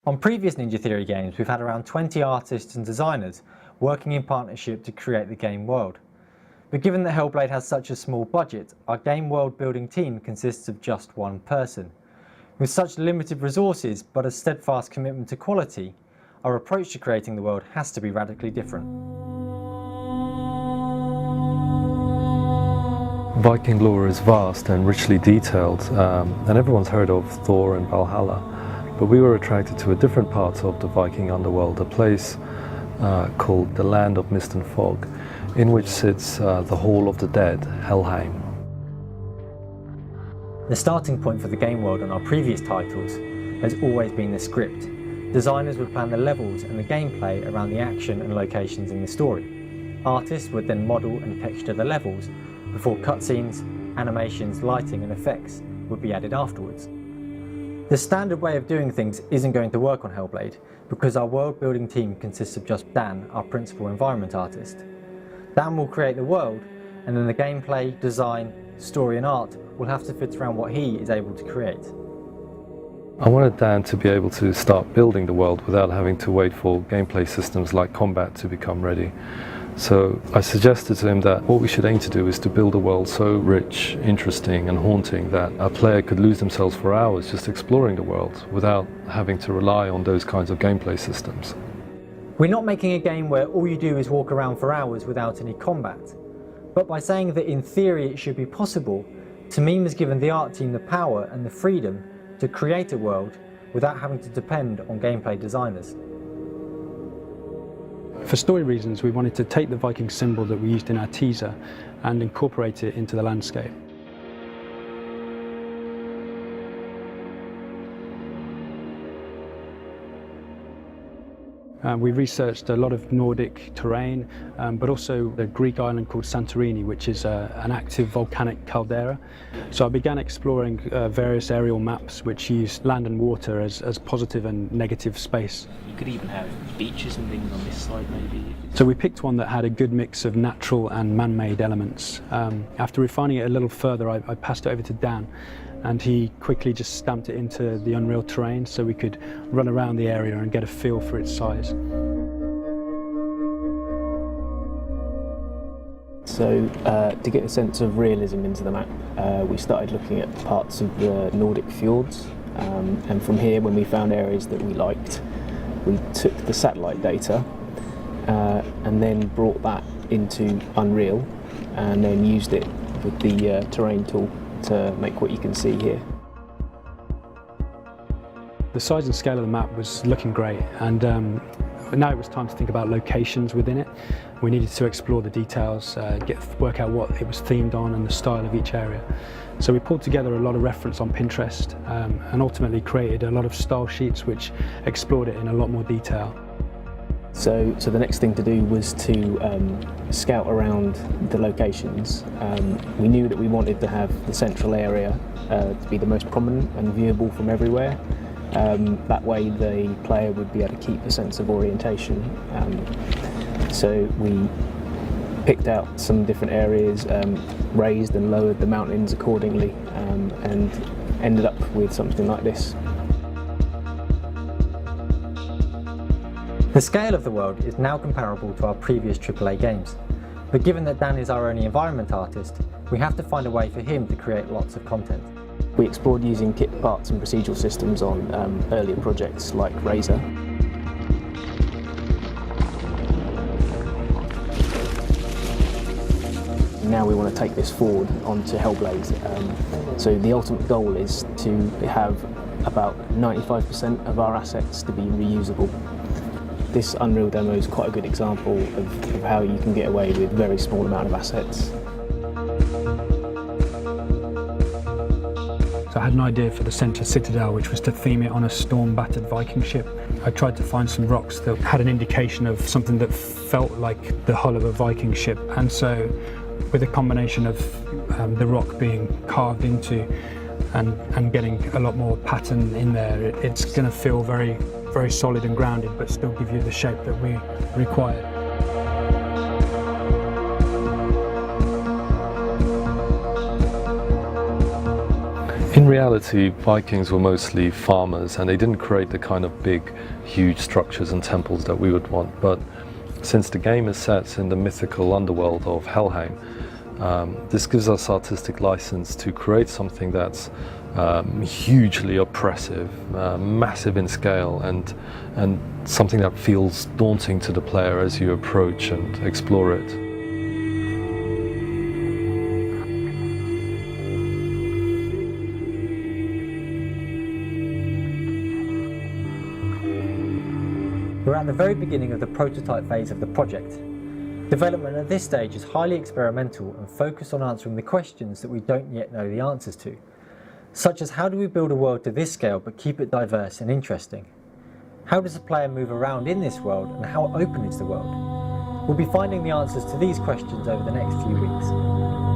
On previous Ninja Theory games, we've had around 20 artists and designers working in partnership to create the game world. But given that Hellblade has such a small budget, our game world building team consists of just one person. With such limited resources but a steadfast commitment to quality, our approach to creating the world has to be radically different. Viking lore is vast and richly detailed, and everyone's heard of Thor and Valhalla. But we were attracted to a different part of the Viking underworld, a place called the Land of Mist and Fog, in which sits the Hall of the Dead, Helheim. The starting point for the game world on our previous titles has always been the script. Designers would plan the levels and the gameplay around the action and locations in the story. Artists would then model and texture the levels before cutscenes, animations, lighting and effects would be added afterwards. The standard way of doing things isn't going to work on Hellblade because our world building team consists of just Dan, our principal environment artist. Dan will create the world, and then the gameplay, design, story and art will have to fit around what he is able to create. I wanted Dan to be able to start building the world without having to wait for gameplay systems like combat to become ready. So I suggested to him that what we should aim to do is to build a world so rich, interesting and haunting that a player could lose themselves for hours just exploring the world without having to rely on those kinds of gameplay systems. We're not making a game where all you do is walk around for hours without any combat. But by saying that in theory it should be possible, Tamim has given the art team the power and the freedom to create a world without having to depend on gameplay designers. For story reasons, we wanted to take the Viking symbol that we used in our teaser and incorporate it into the landscape. We researched a lot of Nordic terrain, but also a Greek island called Santorini, which is an active volcanic caldera. So I began exploring various aerial maps which use land and water as positive and negative space. You could even have beaches and things on this side maybe. So we picked one that had a good mix of natural and man-made elements. After refining it a little further, I passed it over to Dan, and he quickly just stamped it into the Unreal terrain so we could run around the area and get a feel for its size. So to get a sense of realism into the map, we started looking at parts of the Nordic fjords, and from here, when we found areas that we liked, we took the satellite data and then brought that into Unreal and then used it with the terrain tool to make what you can see here. The size and scale of the map was looking great, and now it was time to think about locations within it. We needed to explore the details, work out what it was themed on and the style of each area. So we pulled together a lot of reference on Pinterest and ultimately created a lot of style sheets which explored it in a lot more detail. So the next thing to do was to scout around the locations. We knew that we wanted to have the central area to be the most prominent and viewable from everywhere. That way the player would be able to keep a sense of orientation. So we picked out some different areas, raised and lowered the mountains accordingly, and ended up with something like this. The scale of the world is now comparable to our previous AAA games, but given that Dan is our only environment artist, we have to find a way for him to create lots of content. We explored using kit parts and procedural systems on earlier projects like Razor. Now we want to take this forward onto Hellblade. So the ultimate goal is to have about 95% of our assets to be reusable. This Unreal demo is quite a good example of how you can get away with a very small amount of assets. So I had an idea for the centre citadel, which was to theme it on a storm-battered Viking ship. I tried to find some rocks that had an indication of something that felt like the hull of a Viking ship, and so with a combination of the rock being carved into and getting a lot more pattern in there, it's going to feel very solid and grounded, but still give you the shape that we required. In reality, Vikings were mostly farmers, and they didn't create the kind of big, huge structures and temples that we would want. But since the game is set in the mythical underworld of Helheim, this gives us artistic license to create something that's hugely oppressive, massive in scale, and something that feels daunting to the player as you approach and explore it. We're at the very beginning of the prototype phase of the project. Development at this stage is highly experimental and focused on answering the questions that we don't yet know the answers to, such as how do we build a world to this scale but keep it diverse and interesting? How does the player move around in this world, and how open is the world? We'll be finding the answers to these questions over the next few weeks.